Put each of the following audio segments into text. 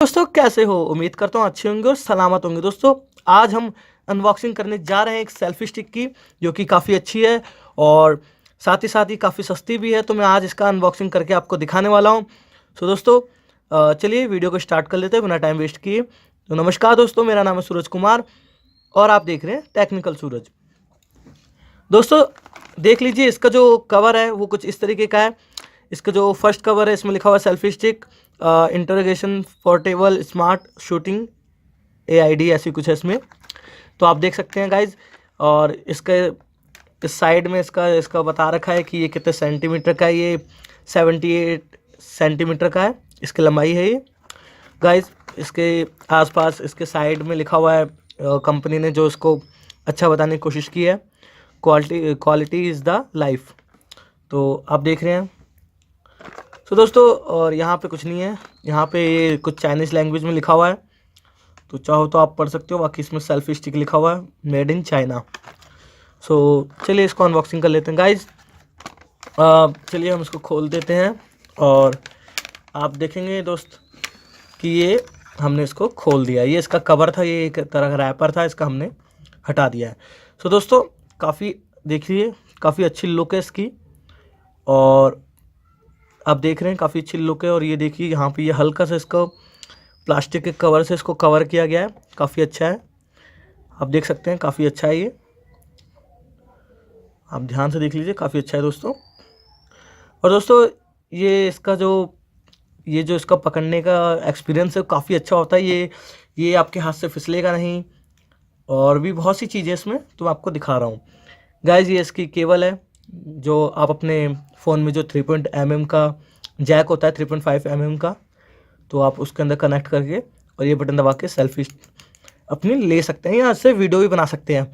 दोस्तों कैसे हो? उम्मीद करता हूँ अच्छे होंगे और सलामत होंगे। दोस्तों आज हम अनबॉक्सिंग करने जा रहे हैं एक सेल्फी स्टिक की, जो कि काफ़ी अच्छी है और साथ ही काफ़ी सस्ती भी है। तो मैं आज इसका अनबॉक्सिंग करके आपको दिखाने वाला हूँ। सो दोस्तों चलिए वीडियो को स्टार्ट कर लेते हैं बिना टाइम वेस्ट किए। तो नमस्कार दोस्तों, मेरा नाम है सूरज कुमार और आप देख रहे हैं टेक्निकल सूरज। दोस्तों देख लीजिए, इसका जो कवर है वो कुछ इस तरीके का है। इसका जो फर्स्ट कवर है इसमें लिखा हुआ है selfie stick interrogation portable smart shooting AID, ऐसी कुछ है इसमें। तो आप देख सकते हैं गाइज। और इसके इस साइड में इसका बता रखा है कि ये कितने सेंटीमीटर का है। ये 78 सेंटीमीटर का है, इसकी लंबाई है ये गाइज। इसके आसपास इसके साइड में लिखा हुआ है, कंपनी ने जो इसको अच्छा बताने की कोशिश की है, क्वालिटी इज़ द लाइफ। तो आप देख रहे हैं। तो दोस्तों और यहाँ पे कुछ नहीं है, यहाँ पे ये कुछ चाइनीज़ लैंग्वेज में लिखा हुआ है, तो चाहो तो आप पढ़ सकते हो। बाकी इसमें सेल्फी स्टिक लिखा हुआ है मेड इन चाइना। सो चलिए इसको अनबॉक्सिंग कर लेते हैं गाइज। चलिए हम इसको खोल देते हैं और आप देखेंगे दोस्त कि ये हमने इसको खोल दिया। ये इसका कवर था, ये एक तरह का रैपर था, इसका हमने हटा दिया है। सो दोस्तों काफ़ी देखिए, काफ़ी अच्छी लुक है इसकी और आप देख रहे हैं काफ़ी अच्छी लुक है। और ये देखिए यहाँ पे ये हल्का सा इसको प्लास्टिक के कवर से इसको कवर किया गया है, काफ़ी अच्छा है। आप देख सकते हैं काफ़ी अच्छा है ये, आप ध्यान से देख लीजिए, काफ़ी अच्छा है दोस्तों। और दोस्तों ये जो इसका पकड़ने का एक्सपीरियंस है काफ़ी अच्छा होता है। ये आपके हाथ से फिसलेगा नहीं और भी बहुत सी चीज़ें इसमें, तो मैं आपको दिखा रहा हूँ गाइज। ये इसकी केबल है, जो आप अपने फ़ोन में जो 3 mm का जैक होता है, 3.5 mm का, तो आप उसके अंदर कनेक्ट करके और ये बटन दबा के सेल्फी अपनी ले सकते हैं, यहाँ से वीडियो भी बना सकते हैं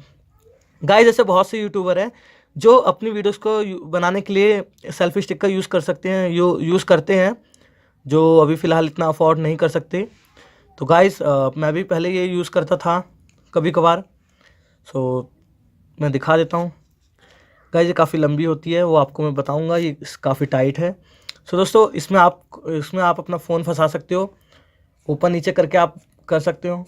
गाइज। ऐसे बहुत से यूट्यूबर हैं जो अपनी वीडियोस को बनाने के लिए सेल्फी स्टिक का यूज़ कर सकते हैं, यूज़ करते हैं, जो अभी फ़िलहाल इतना अफोर्ड नहीं कर सकते। तो गाइज मैं भी पहले ये यूज़ करता था कभी कभार। सो मैं दिखा देता हूँ गाइज। ये काफ़ी लंबी होती है, वो आपको मैं बताऊँगा। ये काफ़ी टाइट है। सो दोस्तों इसमें आप अपना फ़ोन फंसा सकते हो, ऊपर नीचे करके आप कर सकते हो।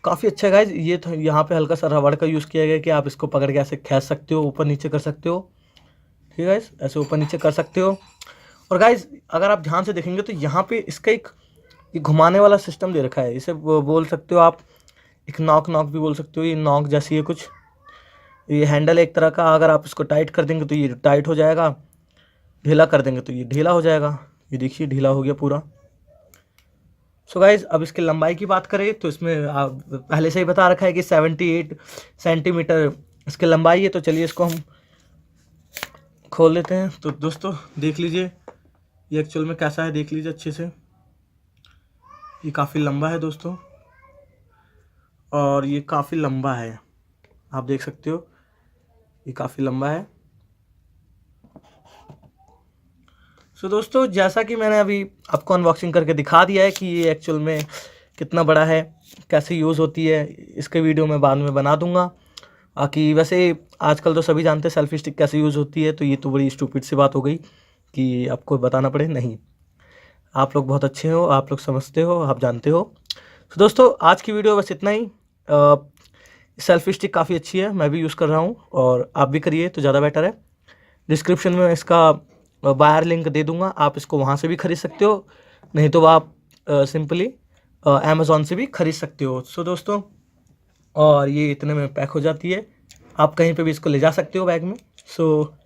काफ़ी अच्छा है गाइज। ये यहाँ पे हल्का सा रबड़ का यूज़ किया गया कि आप इसको पकड़ के ऐसे खींच सकते हो, ऊपर नीचे कर सकते हो। ठीक है गाइज, ऐसे ऊपर नीचे कर सकते हो। और गाइज अगर आप ध्यान से देखेंगे तो यहाँ पे इसका ये घुमाने वाला सिस्टम दे रखा है। इसे बोल सकते हो आप एक नॉक भी बोल सकते हो। ये नॉक जैसी है कुछ, ये हैंडल एक तरह का। अगर आप इसको टाइट कर देंगे तो ये टाइट हो जाएगा, ढीला कर देंगे तो ये ढीला हो जाएगा। ये देखिए ढीला हो गया पूरा। सो गाइज अब इसकी लंबाई की बात करें तो इसमें पहले से ही बता रखा है कि 78 सेंटीमीटर इसकी लंबाई है। तो चलिए इसको हम खोल लेते हैं। तो दोस्तों देख लीजिए ये एक्चुअल में कैसा है, देख लीजिए अच्छे से। ये काफ़ी लंबा है दोस्तों, और ये काफ़ी लंबा है, आप देख सकते हो ये काफ़ी लंबा है। सो दोस्तों जैसा कि मैंने अभी आपको अनबॉक्सिंग करके दिखा दिया है कि ये एक्चुअल में कितना बड़ा है, कैसे यूज़ होती है, इसके वीडियो मैं बाद में बना दूंगा। बाकी वैसे आजकल तो सभी जानते हैं सेल्फी स्टिक कैसे यूज़ होती है, तो ये तो बड़ी स्टूपिड सी बात हो गई कि आपको बताना पड़े। नहीं, आप लोग बहुत अच्छे हो, आप लोग समझते हो, आप जानते हो। तो दोस्तों आज की वीडियो बस इतना ही। सेल्फी स्टिक काफ़ी अच्छी है, मैं भी यूज़ कर रहा हूँ और आप भी करिए तो ज़्यादा बेटर है। डिस्क्रिप्शन में इसका बायर लिंक दे दूंगा, आप इसको वहाँ से भी ख़रीद सकते हो, नहीं तो आप सिंपली अमेज़ॉन से भी ख़रीद सकते हो। सो दोस्तों और ये इतने में पैक हो जाती है, आप कहीं पे भी इसको ले जा सकते हो बैग में। सो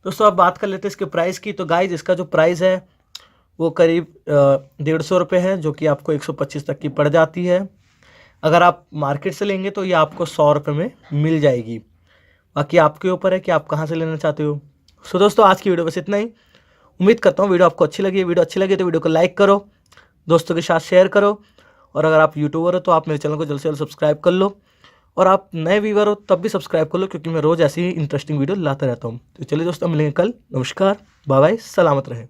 दोस्तों अब बात कर लेते हैं इसके प्राइस की। तो गाइज इसका जो प्राइस है वो करीब 150 रुपये है, जो कि आपको 125 तक की पड़ जाती है। अगर आप मार्केट से लेंगे तो ये आपको 100 रुपये में मिल जाएगी। बाकी आपके ऊपर है कि आप कहाँ से लेना चाहते हो। सो दोस्तों आज की वीडियो बस इतना ही। उम्मीद करता हूँ वीडियो आपको अच्छी लगी। वीडियो अच्छी लगी तो वीडियो को लाइक करो, दोस्तों के साथ शेयर करो, और अगर आप यूट्यूबर हो तो आप मेरे चैनल को जल्द से जल्द सब्सक्राइब कर लो, और आप नए व्यूवर हो तब भी सब्सक्राइब कर लो, क्योंकि मैं रोज़ ऐसी ही इंटरेस्टिंग वीडियो लाता रहता हूँ। तो चलिए दोस्तों मिलेंगे कल। नमस्कार, बाय बाय, सलामत रहें।